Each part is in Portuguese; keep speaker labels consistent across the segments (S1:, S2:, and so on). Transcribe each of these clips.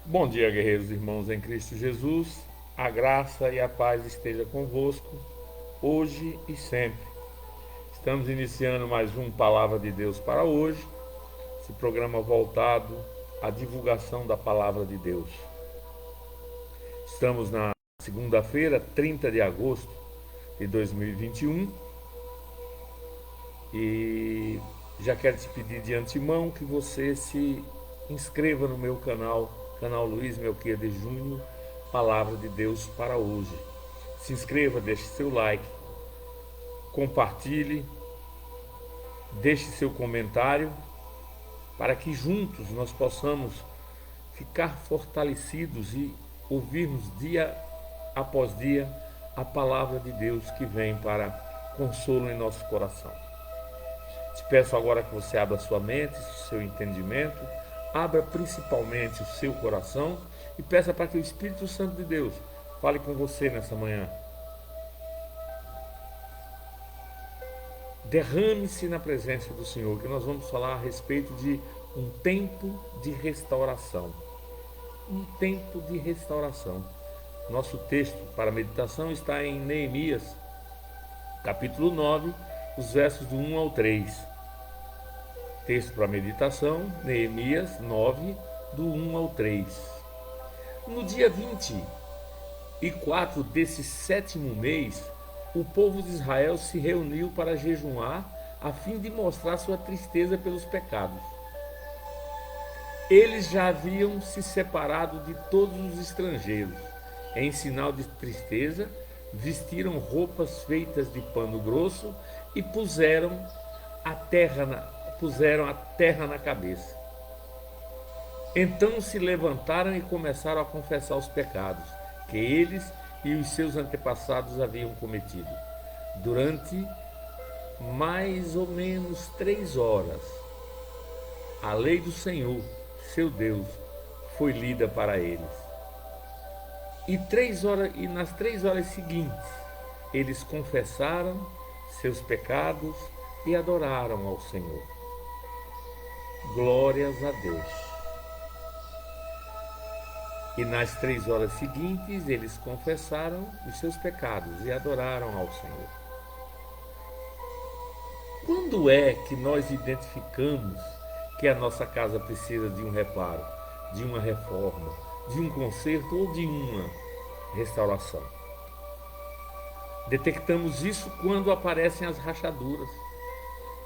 S1: Bom dia, guerreiros irmãos em Cristo Jesus. A graça e a paz esteja convosco, hoje e sempre. Estamos iniciando mais um Palavra de Deus para hoje, esse programa voltado à divulgação da Palavra de Deus. Estamos na segunda-feira, 30 de agosto de 2021 e já quero te pedir de antemão que você se inscreva no meu canal Luiz Melquiades Júnior, Palavra de Deus para hoje. Se inscreva, deixe seu like, compartilhe, deixe seu comentário para que juntos nós possamos ficar fortalecidos e ouvirmos dia após dia a palavra de Deus que vem para consolo em nosso coração. Te peço agora que você abra sua mente, seu entendimento, abra principalmente o seu coração e peça para que o Espírito Santo de Deus fale com você nessa manhã. Derrame-se na presença do Senhor, que nós vamos falar a respeito de um tempo de restauração. Um tempo de restauração. Nosso texto para meditação está em Neemias, capítulo 9, os versos do 1 ao 3. Texto para meditação, Neemias 9, do 1 ao 3. No dia 24 desse sétimo mês, o povo de Israel se reuniu para jejuar a fim de mostrar sua tristeza pelos pecados. Eles já haviam se separado de todos os estrangeiros. Em sinal de tristeza, vestiram roupas feitas de pano grosso e puseram a terra na cabeça. Então se levantaram e começaram a confessar os pecados que eles e os seus antepassados haviam cometido. Durante mais ou menos 3 horas, a lei do Senhor, seu Deus, foi lida para eles. E nas 3 horas seguintes, eles confessaram seus pecados e adoraram ao Senhor. Glórias a Deus. E nas 3 horas seguintes, eles confessaram os seus pecados e adoraram ao Senhor. Quando é que nós identificamos que a nossa casa precisa de um reparo, de uma reforma, de um conserto ou de uma restauração? Detectamos isso quando aparecem as rachaduras,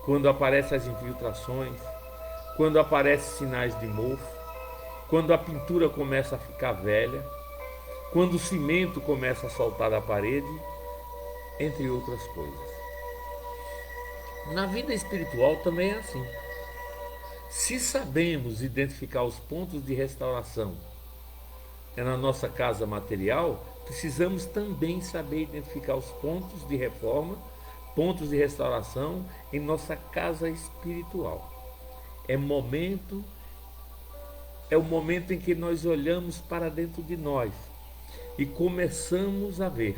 S1: quando aparecem as infiltrações, quando aparecem sinais de mofo, quando a pintura começa a ficar velha, quando o cimento começa a saltar da parede, entre outras coisas. Na vida espiritual também é assim. Se sabemos identificar os pontos de restauração na nossa casa material, precisamos também saber identificar os pontos de reforma, pontos de restauração em nossa casa espiritual. É o momento em que nós olhamos para dentro de nós e começamos a ver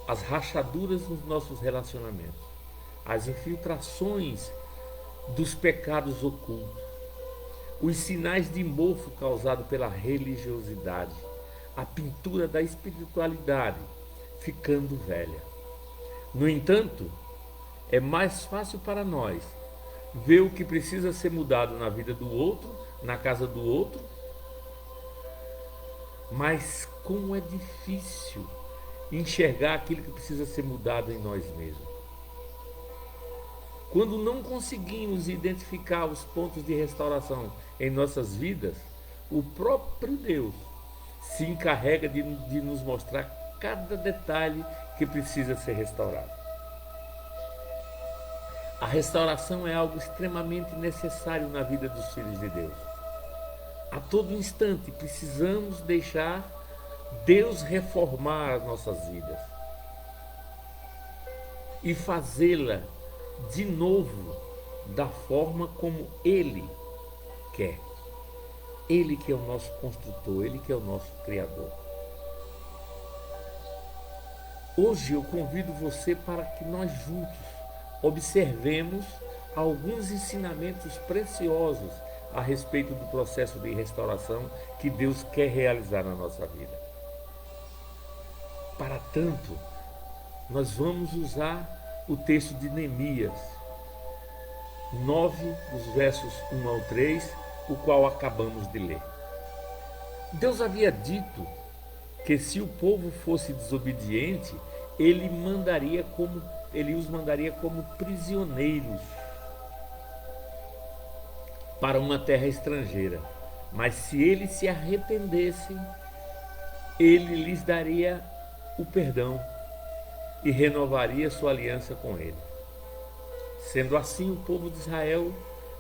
S1: as rachaduras nos nossos relacionamentos, as infiltrações dos pecados ocultos, os sinais de mofo causados pela religiosidade, a pintura da espiritualidade ficando velha. No entanto, é mais fácil para nós ver o que precisa ser mudado na vida do outro, na casa do outro, mas como é difícil enxergar aquilo que precisa ser mudado em nós mesmos. Quando não conseguimos identificar os pontos de restauração em nossas vidas, o próprio Deus se encarrega de nos mostrar cada detalhe que precisa ser restaurado. A restauração é algo extremamente necessário na vida dos filhos de Deus. A todo instante precisamos deixar Deus reformar as nossas vidas e fazê-la de novo da forma como Ele quer. Ele que é o nosso construtor, Ele que é o nosso criador. Hoje eu convido você para que nós juntos observemos alguns ensinamentos preciosos a respeito do processo de restauração que Deus quer realizar na nossa vida. Para tanto, nós vamos usar o texto de Neemias 9, dos versos 1 ao 3, o qual acabamos de ler. Deus havia dito que se o povo fosse desobediente, ele os mandaria como prisioneiros para uma terra estrangeira. Mas se eles se arrependessem, ele lhes daria o perdão e renovaria sua aliança com ele. Sendo assim, o povo de Israel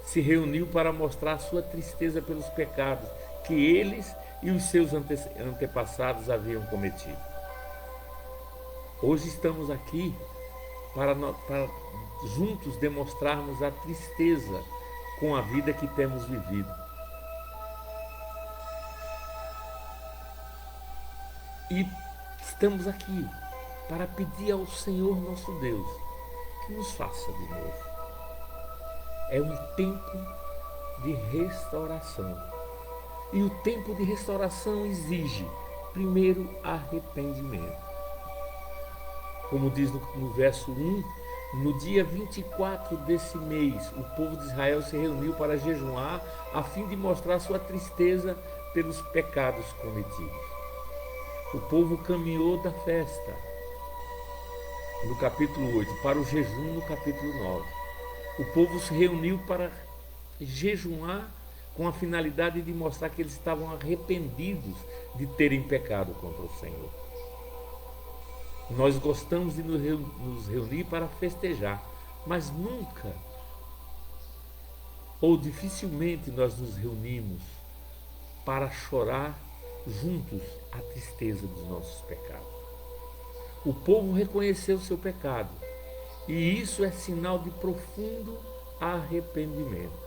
S1: se reuniu para mostrar sua tristeza pelos pecados que eles e os seus antepassados haviam cometido. Hoje estamos aqui para juntos demonstrarmos a tristeza com a vida que temos vivido. E estamos aqui para pedir ao Senhor nosso Deus que nos faça de novo. É um tempo de restauração. E o tempo de restauração exige, primeiro, arrependimento. Como diz no verso 1, no dia 24 desse mês, o povo de Israel se reuniu para jejuar, a fim de mostrar sua tristeza pelos pecados cometidos. O povo caminhou da festa, no capítulo 8, para o jejum no capítulo 9. O povo se reuniu para jejuar com a finalidade de mostrar que eles estavam arrependidos de terem pecado contra o Senhor. Nós gostamos de nos reunir para festejar, mas nunca ou dificilmente nós nos reunimos para chorar juntos a tristeza dos nossos pecados. O povo reconheceu seu pecado, e isso é sinal de profundo arrependimento.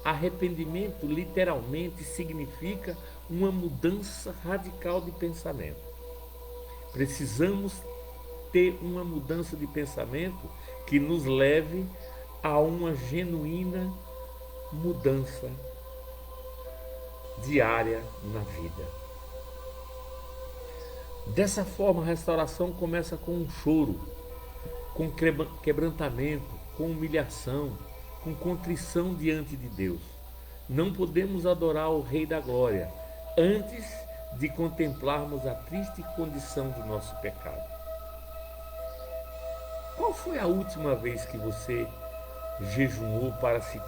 S1: Arrependimento literalmente significa uma mudança radical de pensamento. Precisamos ter uma mudança de pensamento que nos leve a uma genuína mudança diária na vida. Dessa forma, a restauração começa com um choro, com quebrantamento, com humilhação, com contrição diante de Deus. Não podemos adorar o Rei da Glória antes de contemplarmos a triste condição do nosso pecado. Qual foi a última vez que você jejuou para se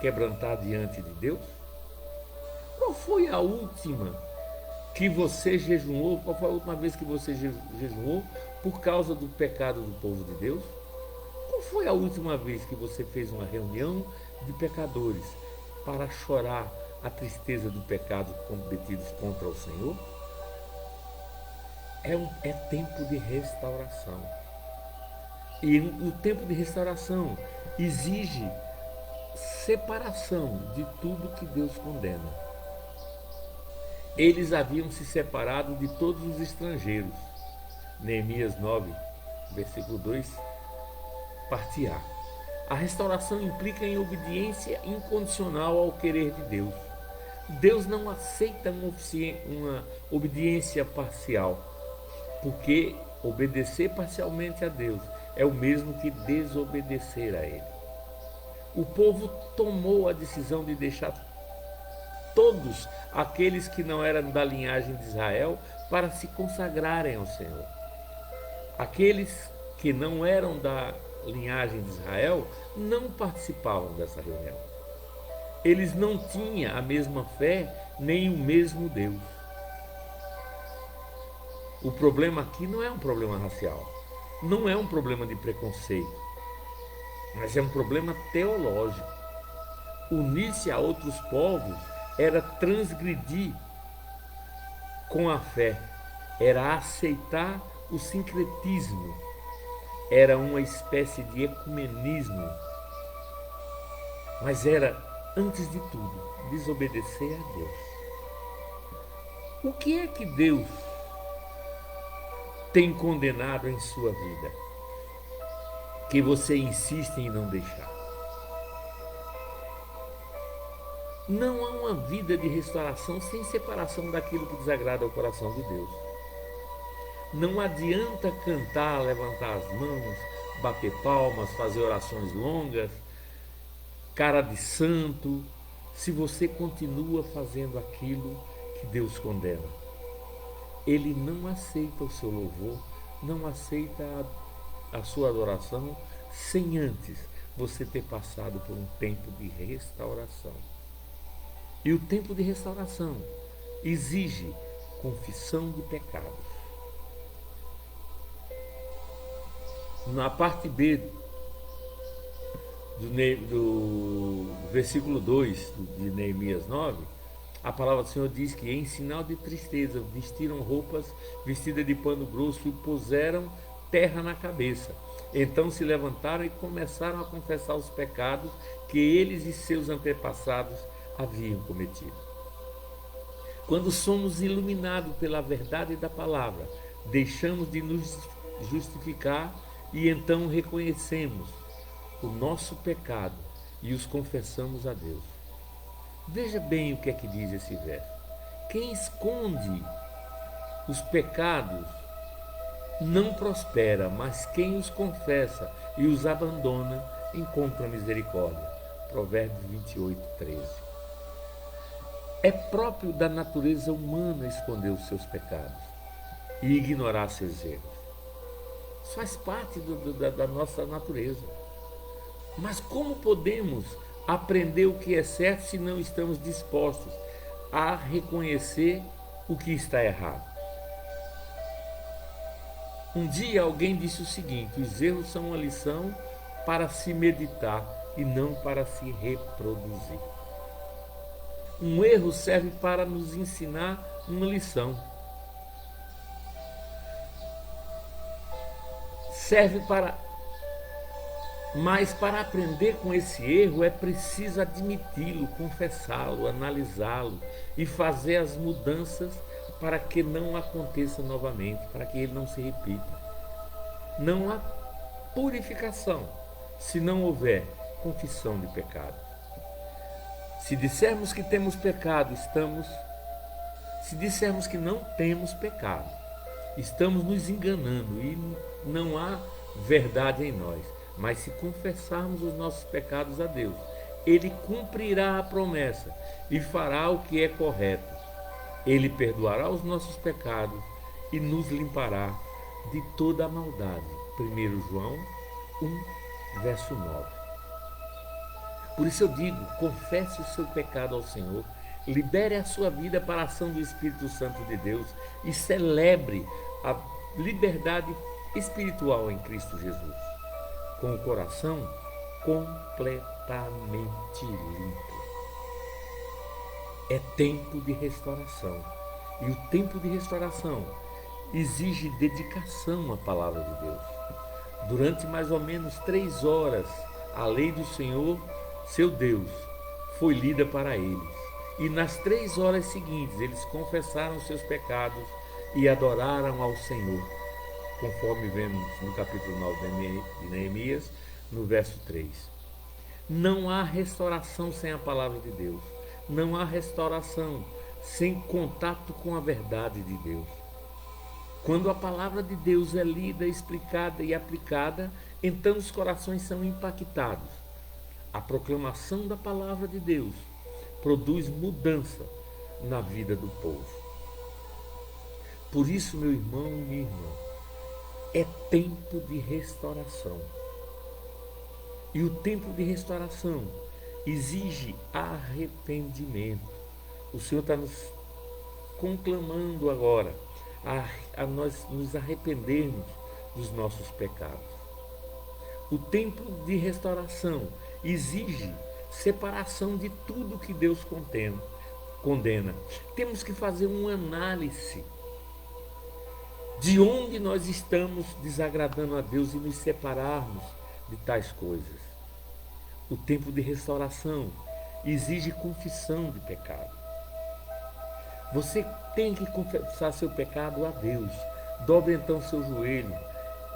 S1: quebrantar diante de Deus? Qual foi a última que você jejuou? Qual foi a última vez que você jejuou por causa do pecado do povo de Deus? Qual foi a última vez que você fez uma reunião de pecadores para chorar a tristeza do pecado cometidos contra o Senhor? É tempo de restauração. E o tempo de restauração exige separação de tudo que Deus condena. Eles haviam se separado de todos os estrangeiros. Neemias 9, versículo 2, parte A. A restauração implica em obediência incondicional ao querer de Deus. Deus não aceita uma obediência parcial, porque obedecer parcialmente a Deus é o mesmo que desobedecer a Ele. O povo tomou a decisão de deixar todos aqueles que não eram da linhagem de Israel para se consagrarem ao Senhor. Aqueles que não eram da linhagem de Israel não participavam dessa reunião. Eles não tinham a mesma fé nem o mesmo Deus. O problema aqui não é um problema racial, não é um problema de preconceito, mas é um problema teológico. Unir-se a outros povos era transgredir com a fé, era aceitar o sincretismo, era uma espécie de ecumenismo, mas era, antes de tudo, desobedecer a Deus. O que é que Deus tem condenado em sua vida, que você insiste em não deixar? Não há uma vida de restauração sem separação daquilo que desagrada ao coração de Deus. Não adianta cantar, levantar as mãos, bater palmas, fazer orações longas, cara de santo, se você continua fazendo aquilo que Deus condena. Ele não aceita o seu louvor, não aceita a sua adoração, sem antes você ter passado por um tempo de restauração. E o tempo de restauração exige confissão de pecados. Na parte B do versículo 2 de Neemias 9, a palavra do Senhor diz que em sinal de tristeza vestiram roupas vestidas de pano grosso e puseram terra na cabeça. Então se levantaram e começaram a confessar os pecados que eles e seus antepassados haviam cometido. Quando somos iluminados pela verdade da palavra, deixamos de nos justificar e então reconhecemos o nosso pecado e os confessamos a Deus. Veja bem o que é que diz esse verso. Quem esconde os pecados não prospera, mas quem os confessa e os abandona encontra misericórdia. Provérbios 28, 13. É próprio da natureza humana esconder os seus pecados e ignorar seus erros. Isso faz parte da nossa natureza. Mas como podemos aprender o que é certo se não estamos dispostos a reconhecer o que está errado? Um dia alguém disse o seguinte: os erros são uma lição para se meditar e não para se reproduzir. Um erro serve para nos ensinar uma lição. Mas para aprender com esse erro é preciso admiti-lo, confessá-lo, analisá-lo e fazer as mudanças para que não aconteça novamente, para que ele não se repita. Não há purificação se não houver confissão de pecado. Se dissermos que temos pecado, se dissermos que não temos pecado, estamos nos enganando e não há verdade em nós. Mas se confessarmos os nossos pecados a Deus, Ele cumprirá a promessa e fará o que é correto. Ele perdoará os nossos pecados e nos limpará de toda a maldade. 1 João 1, verso 9. Por isso eu digo, confesse o seu pecado ao Senhor, libere a sua vida para a ação do Espírito Santo de Deus e celebre a liberdade espiritual em Cristo Jesus, com o coração completamente limpo. É tempo de restauração. E o tempo de restauração exige dedicação à palavra de Deus. Durante mais ou menos 3 horas, a lei do Senhor, seu Deus, foi lida para eles. E nas 3 horas seguintes, eles confessaram seus pecados e adoraram ao Senhor, conforme vemos no capítulo 9 de Neemias, no verso 3. Não há restauração sem a palavra de Deus. Não há restauração sem contato com a verdade de Deus. Quando a palavra de Deus é lida, explicada e aplicada, então os corações são impactados. A proclamação da palavra de Deus produz mudança na vida do povo. Por isso, meu irmão e minha irmã, é tempo de restauração. E o tempo de restauração exige arrependimento. O Senhor está nos conclamando agora a nós nos arrependermos dos nossos pecados. O tempo de restauração exige separação de tudo que Deus condena. Temos que fazer uma análise de onde nós estamos desagradando a Deus e nos separarmos de tais coisas. O tempo de restauração exige confissão de pecado. Você tem que confessar seu pecado a Deus. Dobre então seu joelho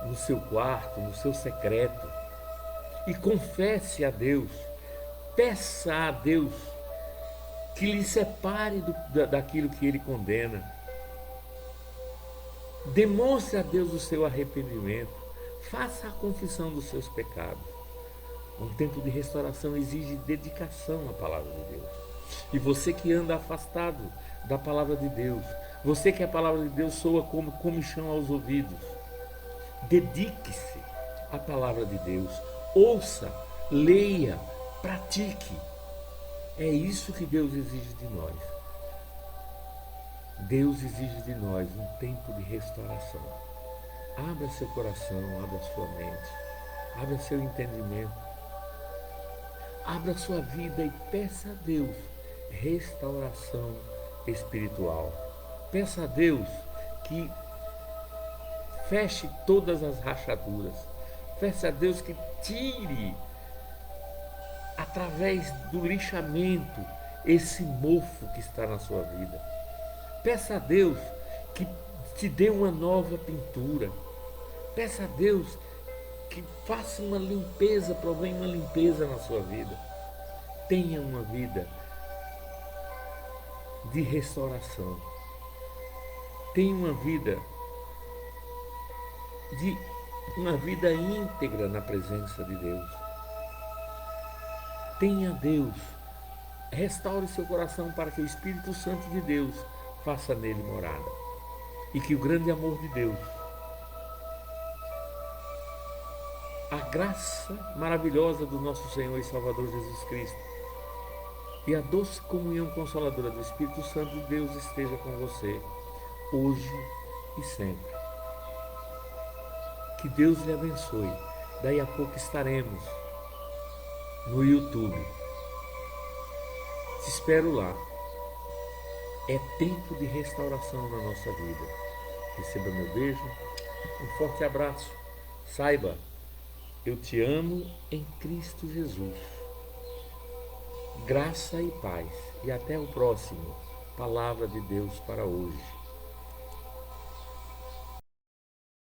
S1: no seu quarto, no seu secreto, e confesse a Deus. Peça a Deus que lhe separe daquilo que ele condena. Demonstre a Deus o seu arrependimento. Faça a confissão dos seus pecados. Um tempo de restauração exige dedicação à palavra de Deus. E você que anda afastado da palavra de Deus, você que a palavra de Deus soa como comichão aos ouvidos, dedique-se à palavra de Deus. Ouça, leia, pratique. É isso que Deus exige de nós. Deus exige de nós um tempo de restauração. Abra seu coração, abra sua mente, abra seu entendimento, abra sua vida e peça a Deus restauração espiritual. Peça a Deus que feche todas as rachaduras. Peça a Deus que tire, através do lixamento, esse mofo que está na sua vida. Peça a Deus que te dê uma nova pintura. Peça a Deus que faça uma limpeza, provenha uma limpeza na sua vida. Tenha uma vida de restauração. Tenha uma vida íntegra na presença de Deus. Tenha Deus. Restaure seu coração para que o Espírito Santo de Deus faça nele morada. E que o grande amor de Deus, a graça maravilhosa do nosso Senhor e Salvador Jesus Cristo e a doce comunhão consoladora do Espírito Santo de Deus esteja com você, hoje e sempre. Que Deus lhe abençoe. Daí a pouco estaremos no YouTube. Te espero lá. É tempo de restauração na nossa vida. Receba meu beijo, um forte abraço. Saiba, eu te amo em Cristo Jesus. Graça e paz. E até o próximo. Palavra de Deus para hoje.